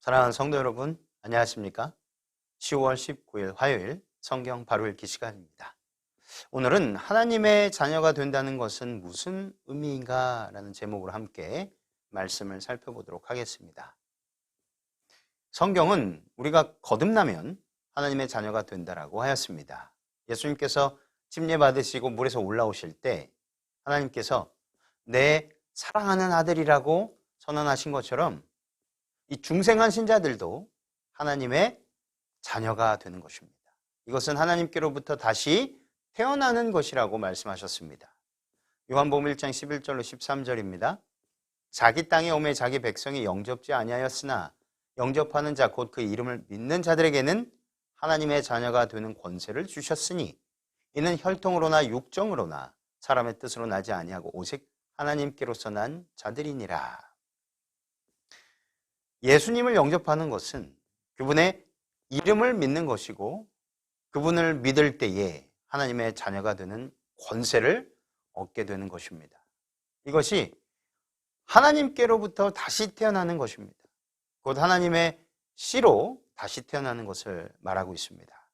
사랑하는 성도 여러분, 안녕하십니까? 10월 19일 화요일 성경 바로 읽기 시간입니다. 오늘은 하나님의 자녀가 된다는 것은 무슨 의미인가? 라는 제목으로 함께 말씀을 살펴보도록 하겠습니다. 성경은 우리가 거듭나면 하나님의 자녀가 된다라고 하였습니다. 예수님께서 침례 받으시고 물에서 올라오실 때 하나님께서 내 사랑하는 아들이라고 선언하신 것처럼 이 중생한 신자들도 하나님의 자녀가 되는 것입니다. 이것은 하나님께로부터 다시 태어나는 것이라고 말씀하셨습니다. 요한복음 1장 11절로 13절입니다. 자기 땅에 오매 자기 백성이 영접지 아니하였으나 영접하는 자 곧 그 이름을 믿는 자들에게는 하나님의 자녀가 되는 권세를 주셨으니 이는 혈통으로나 육정으로나 사람의 뜻으로 나지 아니하고 오직 하나님께로서 난 자들이니라. 예수님을 영접하는 것은 그분의 이름을 믿는 것이고 그분을 믿을 때에 하나님의 자녀가 되는 권세를 얻게 되는 것입니다. 이것이 하나님께로부터 다시 태어나는 것입니다. 곧 하나님의 씨로 다시 태어나는 것을 말하고 있습니다.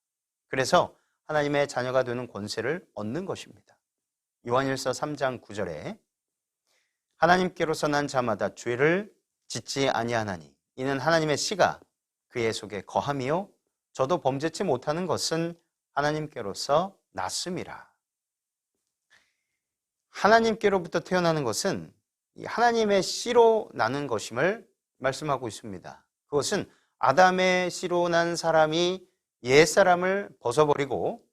그래서 하나님의 자녀가 되는 권세를 얻는 것입니다. 요한일서 3장 9절에 하나님께로서 난 자마다 죄를 짓지 아니하나니 이는 하나님의 씨가 그의 속에 거함이요 저도 범죄치 못하는 것은 하나님께로서 났음이라. 하나님께로부터 태어나는 것은 하나님의 씨로 나는 것임을 말씀하고 있습니다. 그것은 아담의 씨로 난 사람이 옛사람을 벗어버리고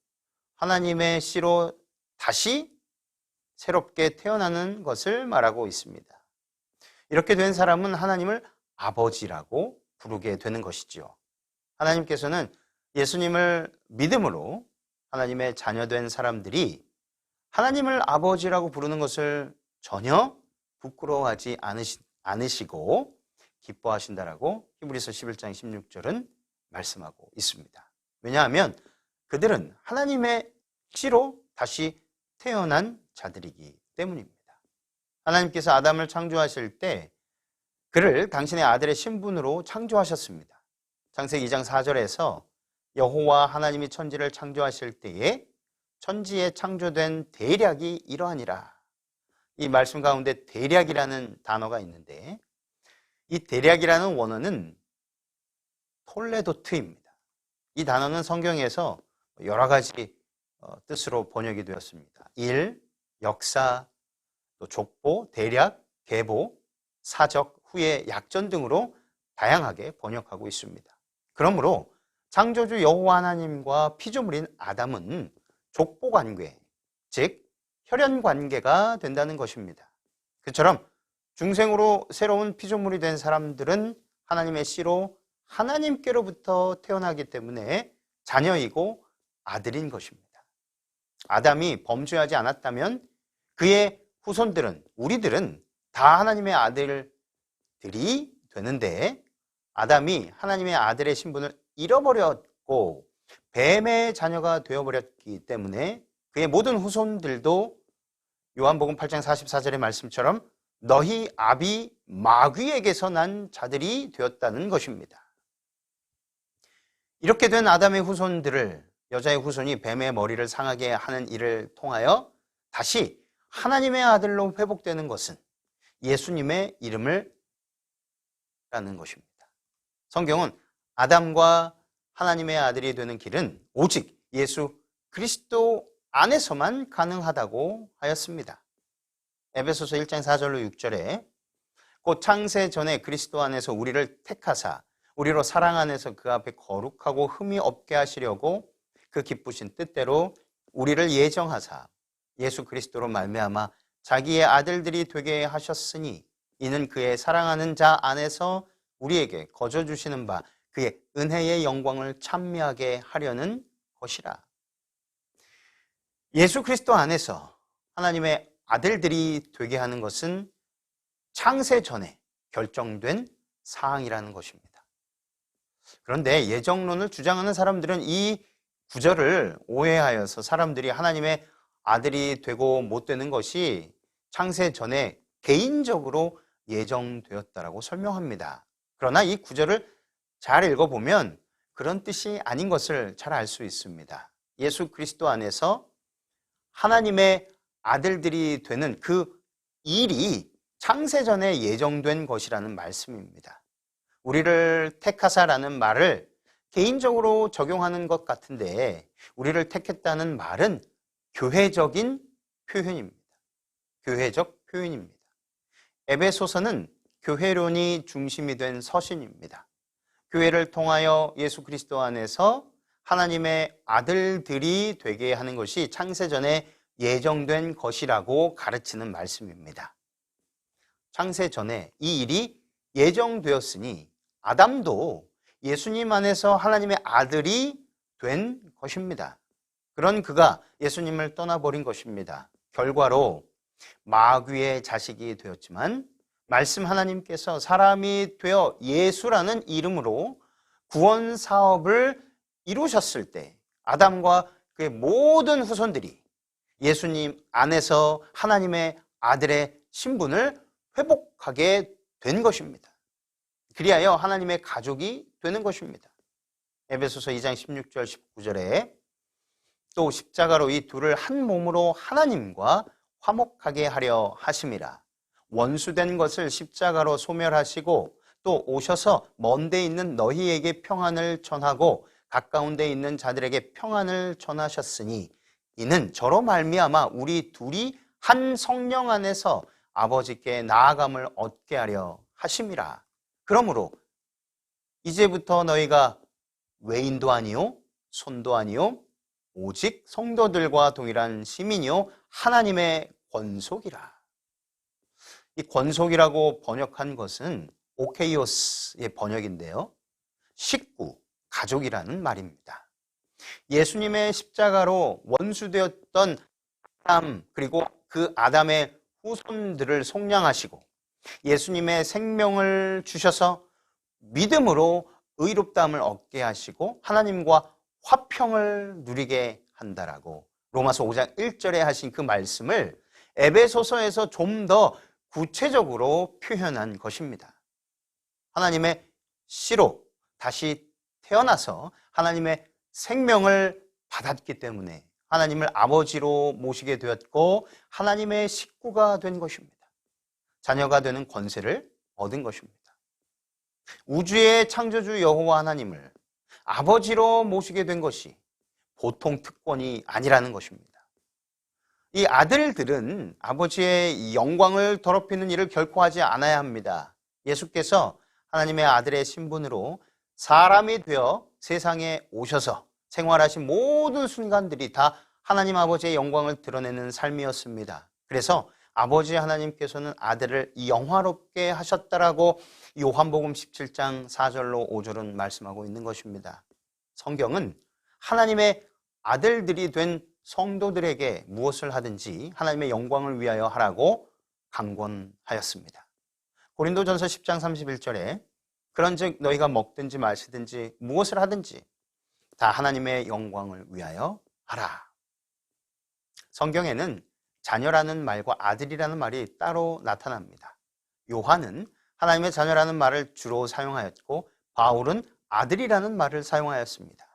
하나님의 씨로 다시 새롭게 태어나는 것을 말하고 있습니다. 이렇게 된 사람은 하나님을 아버지라고 부르게 되는 것이지요. 하나님께서는 예수님을 믿음으로 하나님의 자녀된 사람들이 하나님을 아버지라고 부르는 것을 전혀 부끄러워하지 않으시고 기뻐하신다라고 히브리서 11장 16절은 말씀하고 있습니다. 왜냐하면 그들은 하나님의 씨로 다시 태어난 자들이기 때문입니다. 하나님께서 아담을 창조하실 때 그를 당신의 아들의 신분으로 창조하셨습니다. 창세기 2장 4절에서 여호와 하나님이 천지를 창조하실 때에 천지에 창조된 대략이 이러하니라. 이 말씀 가운데 대략이라는 단어가 있는데 이 대략이라는 원어는 톨레도트입니다. 이 단어는 성경에서 여러 가지 뜻으로 번역이 되었습니다. 일, 역사, 또 족보, 대략, 계보, 사적, 후의 약전 등으로 다양하게 번역하고 있습니다. 그러므로 창조주 여호와 하나님과 피조물인 아담은 족보 관계, 즉 혈연 관계가 된다는 것입니다. 그처럼 중생으로 새로운 피조물이 된 사람들은 하나님의 씨로 하나님께로부터 태어나기 때문에 자녀이고 아들인 것입니다. 아담이 범죄하지 않았다면 그의 후손들은, 우리들은 다 하나님의 아들들이 되는데 아담이 하나님의 아들의 신분을 잃어버렸고 뱀의 자녀가 되어버렸기 때문에 그의 모든 후손들도 요한복음 8장 44절의 말씀처럼 너희 아비 마귀에게서 난 자들이 되었다는 것입니다. 이렇게 된 아담의 후손들을 여자의 후손이 뱀의 머리를 상하게 하는 일을 통하여 다시 하나님의 아들로 회복되는 것은 예수님의 이름을 라는 것입니다. 성경은 아담과 하나님의 아들이 되는 길은 오직 예수 그리스도 안에서만 가능하다고 하였습니다. 에베소서 1장 4절로 6절에 곧 창세 전에 그리스도 안에서 우리를 택하사 우리로 사랑 안에서 그 앞에 거룩하고 흠이 없게 하시려고 그 기쁘신 뜻대로 우리를 예정하사 예수 그리스도로 말미암아 자기의 아들들이 되게 하셨으니 이는 그의 사랑하는 자 안에서 우리에게 거저 주시는 바 그의 은혜의 영광을 찬미하게 하려는 것이라. 예수 그리스도 안에서 하나님의 아들들이 되게 하는 것은 창세 전에 결정된 사항이라는 것입니다. 그런데 예정론을 주장하는 사람들은 이 구절을 오해하여서 사람들이 하나님의 아들이 되고 못 되는 것이 창세 전에 개인적으로 예정되었다라고 설명합니다. 그러나 이 구절을 잘 읽어보면 그런 뜻이 아닌 것을 잘 알 수 있습니다. 예수 그리스도 안에서 하나님의 아들들이 되는 그 일이 창세전에 예정된 것이라는 말씀입니다. 우리를 택하사라는 말을 개인적으로 적용하는 것 같은데 우리를 택했다는 말은 교회적인 표현입니다. 교회적 표현입니다. 에베소서는 교회론이 중심이 된 서신입니다. 교회를 통하여 예수 그리스도 안에서 하나님의 아들들이 되게 하는 것이 창세전에 예정된 것이라고 가르치는 말씀입니다. 창세전에 이 일이 예정되었으니 아담도 예수님 안에서 하나님의 아들이 된 것입니다. 그런 그가 예수님을 떠나버린 것입니다. 결과로 마귀의 자식이 되었지만 말씀 하나님께서 사람이 되어 예수라는 이름으로 구원 사업을 이루셨을 때 아담과 그의 모든 후손들이 예수님 안에서 하나님의 아들의 신분을 회복하게 된 것입니다. 그리하여 하나님의 가족이 되는 것입니다. 에베소서 2장 16절 19절에 또 십자가로 이 둘을 한 몸으로 하나님과 화목하게 하려 하심이라. 원수된 것을 십자가로 소멸하시고 또 오셔서 먼 데 있는 너희에게 평안을 전하고 가까운 데 있는 자들에게 평안을 전하셨으니 이는 저로 말미암아 우리 둘이 한 성령 안에서 아버지께 나아감을 얻게 하려 하심이라. 그러므로 이제부터 너희가 외인도 아니요 손도 아니요 오직 성도들과 동일한 시민이요 하나님의 권속이라. 이 권속이라고 번역한 것은 오케이오스의 번역인데요. 식구, 가족이라는 말입니다. 예수님의 십자가로 원수되었던 아담 그리고 그 아담의 후손들을 속량하시고 예수님의 생명을 주셔서 믿음으로 의롭다함을 얻게 하시고 하나님과 화평을 누리게 한다라고 로마서 5장 1절에 하신 그 말씀을 에베소서에서 좀 더 구체적으로 표현한 것입니다. 하나님의 씨로 다시 태어나서 하나님의 생명을 받았기 때문에 하나님을 아버지로 모시게 되었고 하나님의 식구가 된 것입니다. 자녀가 되는 권세를 얻은 것입니다. 우주의 창조주 여호와 하나님을 아버지로 모시게 된 것이 보통 특권이 아니라는 것입니다. 이 아들들은 아버지의 영광을 더럽히는 일을 결코 하지 않아야 합니다. 예수께서 하나님의 아들의 신분으로 사람이 되어 세상에 오셔서 생활하신 모든 순간들이 다 하나님 아버지의 영광을 드러내는 삶이었습니다. 그래서 아버지 하나님께서는 아들을 영화롭게 하셨다라고 요한복음 17장 4절로 5절은 말씀하고 있는 것입니다. 성경은 하나님의 아들들이 된 성도들에게 무엇을 하든지 하나님의 영광을 위하여 하라고 강권하였습니다. 고린도전서 10장 31절에 그런즉 너희가 먹든지 마시든지 무엇을 하든지 다 하나님의 영광을 위하여 하라. 성경에는 자녀라는 말과 아들이라는 말이 따로 나타납니다. 요한은 하나님의 자녀라는 말을 주로 사용하였고 바울은 아들이라는 말을 사용하였습니다.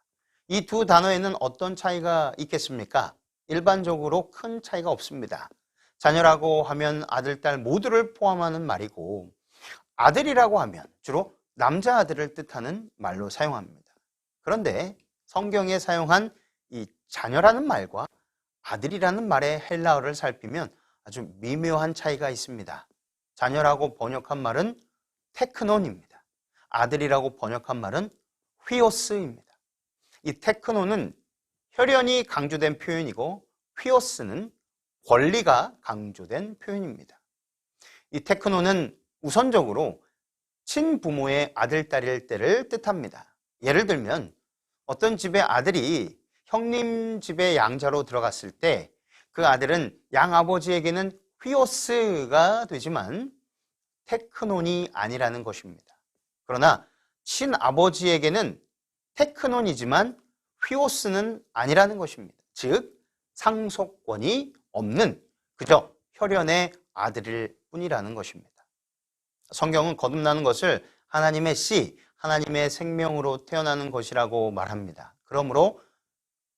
이 두 단어에는 어떤 차이가 있겠습니까? 일반적으로 큰 차이가 없습니다. 자녀라고 하면 아들, 딸 모두를 포함하는 말이고 아들이라고 하면 주로 남자아들을 뜻하는 말로 사용합니다. 그런데 성경에 사용한 이 자녀라는 말과 아들이라는 말의 헬라어를 살피면 아주 미묘한 차이가 있습니다. 자녀라고 번역한 말은 테크논입니다. 아들이라고 번역한 말은 휘오스입니다. 이 테크논은 혈연이 강조된 표현이고 휘오스는 권리가 강조된 표현입니다. 이 테크논은 우선적으로 친부모의 아들, 딸일 때를 뜻합니다. 예를 들면 어떤 집의 아들이 형님 집에 양자로 들어갔을 때 그 아들은 양아버지에게는 휘오스가 되지만 테크논이 아니라는 것입니다. 그러나 친아버지에게는 테크논이지만 휘오스는 아니라는 것입니다. 즉 상속권이 없는 그저 혈연의 아들일 뿐이라는 것입니다. 성경은 거듭나는 것을 하나님의 씨, 하나님의 생명으로 태어나는 것이라고 말합니다. 그러므로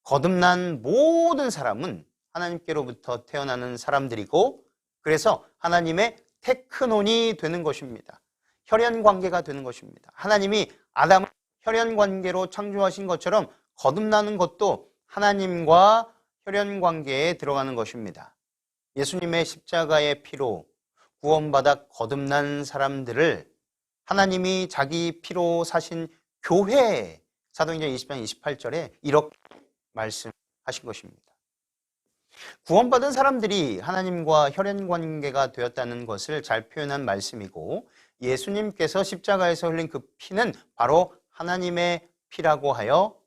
거듭난 모든 사람은 하나님께로부터 태어나는 사람들이고, 그래서 하나님의 테크논이 되는 것입니다. 혈연 관계가 되는 것입니다. 하나님이 아담을 혈연 관계로 창조하신 것처럼 거듭나는 것도 하나님과 혈연 관계에 들어가는 것입니다. 예수님의 십자가의 피로 구원받아 거듭난 사람들을 하나님이 자기 피로 사신 교회에 사도행전 20장 28절에 이렇게 말씀하신 것입니다. 구원받은 사람들이 하나님과 혈연 관계가 되었다는 것을 잘 표현한 말씀이고, 예수님께서 십자가에서 흘린 그 피는 바로 하나님의 피라고 하여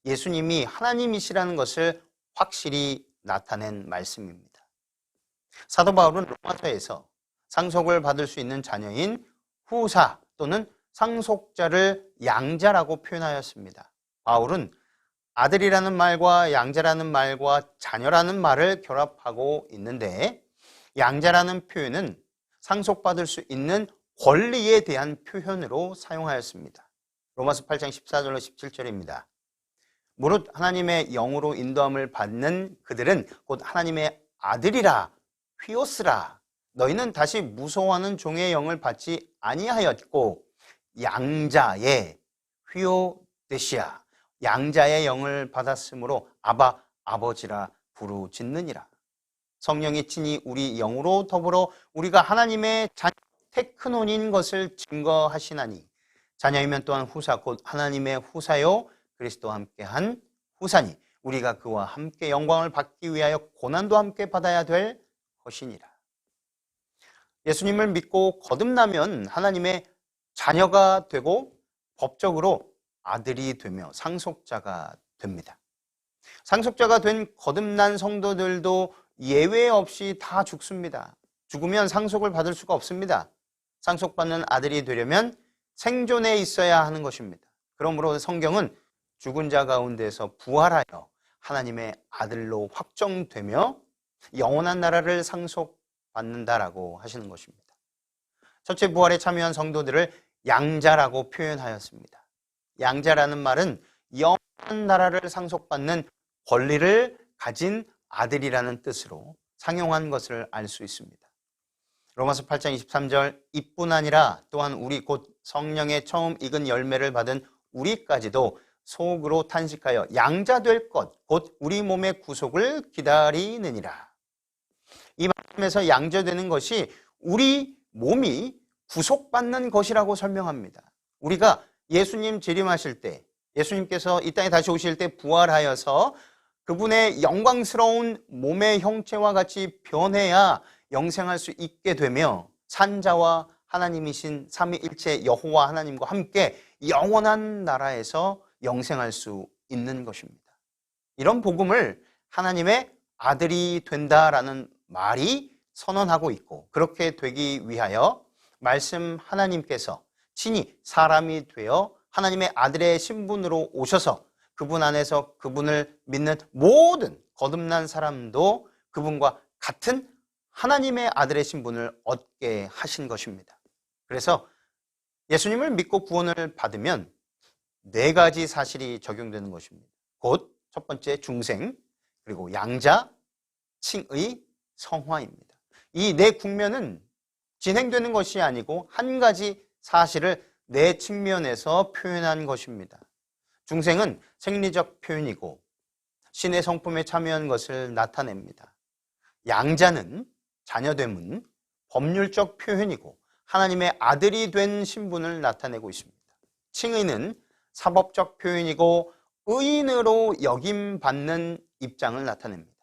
예수님이 하나님이시라는 것을 확실히 나타낸 말씀입니다. 사도 바울은 로마서에서 상속을 받을 수 있는 자녀인 후사 또는 상속자를 양자라고 표현하였습니다. 바울은 아들이라는 말과 양자라는 말과 자녀라는 말을 결합하고 있는데, 양자라는 표현은 상속받을 수 있는 권리에 대한 표현으로 사용하였습니다. 로마서 8장 14절로 17절입니다. 무릇 하나님의 영으로 인도함을 받는 그들은 곧 하나님의 아들이라 휘오스라. 너희는 다시 무서워하는 종의 영을 받지 아니하였고 양자의 휘오데시아, 양자의 영을 받았으므로 아바 아버지라 부르짖느니라. 성령이 친히 우리 영으로 더불어 우리가 하나님의 자녀 테크논인 것을 증거하시나니, 자녀이면 또한 후사 곧 하나님의 후사요 그리스도와 함께한 후사니 우리가 그와 함께 영광을 받기 위하여 고난도 함께 받아야 될 것이니라. 예수님을 믿고 거듭나면 하나님의 자녀가 되고 법적으로 아들이 되며 상속자가 됩니다. 상속자가 된 거듭난 성도들도 예외 없이 다 죽습니다. 죽으면 상속을 받을 수가 없습니다. 상속받는 아들이 되려면 생존에 있어야 하는 것입니다. 그러므로 성경은 죽은 자 가운데서 부활하여 하나님의 아들로 확정되며 영원한 나라를 상속받는다라고 하시는 것입니다. 첫째 부활에 참여한 성도들을 양자라고 표현하였습니다. 양자라는 말은 영원한 나라를 상속받는 권리를 가진 아들이라는 뜻으로 상용한 것을 알 수 있습니다. 로마서 8장 23절 이뿐 아니라 또한 우리 곧 성령의 처음 익은 열매를 받은 우리까지도 속으로 탄식하여 양자될 것 곧 우리 몸의 구속을 기다리느니라. 이 말씀에서 양자되는 것이 우리 몸이 구속받는 것이라고 설명합니다. 우리가 예수님 재림하실 때, 예수님께서 이 땅에 다시 오실 때 부활하여서 그분의 영광스러운 몸의 형체와 같이 변해야 영생할 수 있게 되며 산자와 하나님이신 삼위일체 여호와 하나님과 함께 영원한 나라에서 영생할 수 있는 것입니다. 이런 복음을 하나님의 아들이 된다라는 말이 선언하고 있고, 그렇게 되기 위하여 말씀 하나님께서 친히 사람이 되어 하나님의 아들의 신분으로 오셔서 그분 안에서 그분을 믿는 모든 거듭난 사람도 그분과 같은 하나님의 아들의 신분을 얻게 하신 것입니다. 그래서 예수님을 믿고 구원을 받으면 네 가지 사실이 적용되는 것입니다. 곧 첫 번째 중생, 그리고 양자, 칭의, 성화입니다. 이 네 국면은 진행되는 것이 아니고 한 가지 사실을 네 측면에서 표현한 것입니다. 중생은 생리적 표현이고 신의 성품에 참여한 것을 나타냅니다. 양자는 자녀됨은 법률적 표현이고 하나님의 아들이 된 신분을 나타내고 있습니다. 칭의는 사법적 표현이고 의인으로 여김받는 입장을 나타냅니다.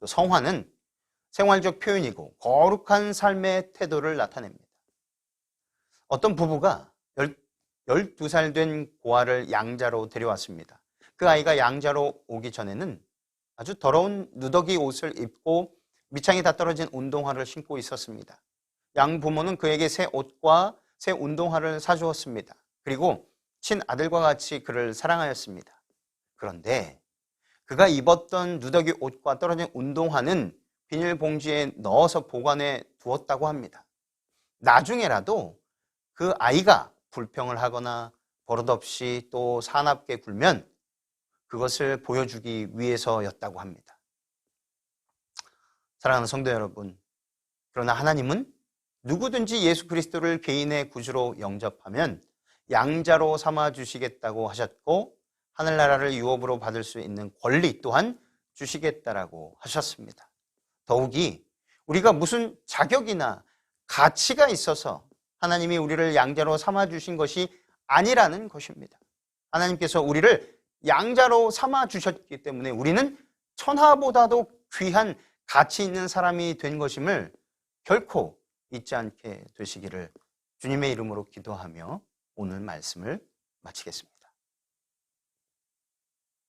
또 성화는 생활적 표현이고 거룩한 삶의 태도를 나타냅니다. 어떤 부부가 12살 된 고아를 양자로 데려왔습니다. 그 아이가 양자로 오기 전에는 아주 더러운 누더기 옷을 입고 밑창이 다 떨어진 운동화를 신고 있었습니다. 양 부모는 그에게 새 옷과 새 운동화를 사주었습니다. 그리고 친아들과 같이 그를 사랑하였습니다. 그런데 그가 입었던 누더기 옷과 떨어진 운동화는 비닐봉지에 넣어서 보관해 두었다고 합니다. 나중에라도 그 아이가 불평을 하거나 버릇없이 또 사납게 굴면 그것을 보여주기 위해서였다고 합니다. 사랑하는 성도 여러분, 그러나 하나님은 누구든지 예수 그리스도를 개인의 구주로 영접하면 양자로 삼아 주시겠다고 하셨고 하늘나라를 유업으로 받을 수 있는 권리 또한 주시겠다라고 하셨습니다. 더욱이 우리가 무슨 자격이나 가치가 있어서 하나님이 우리를 양자로 삼아 주신 것이 아니라는 것입니다. 하나님께서 우리를 양자로 삼아 주셨기 때문에 우리는 천하보다도 귀한 가치 있는 사람이 된 것임을 결코 잊지 않게 되시기를 주님의 이름으로 기도하며 오늘 말씀을 마치겠습니다.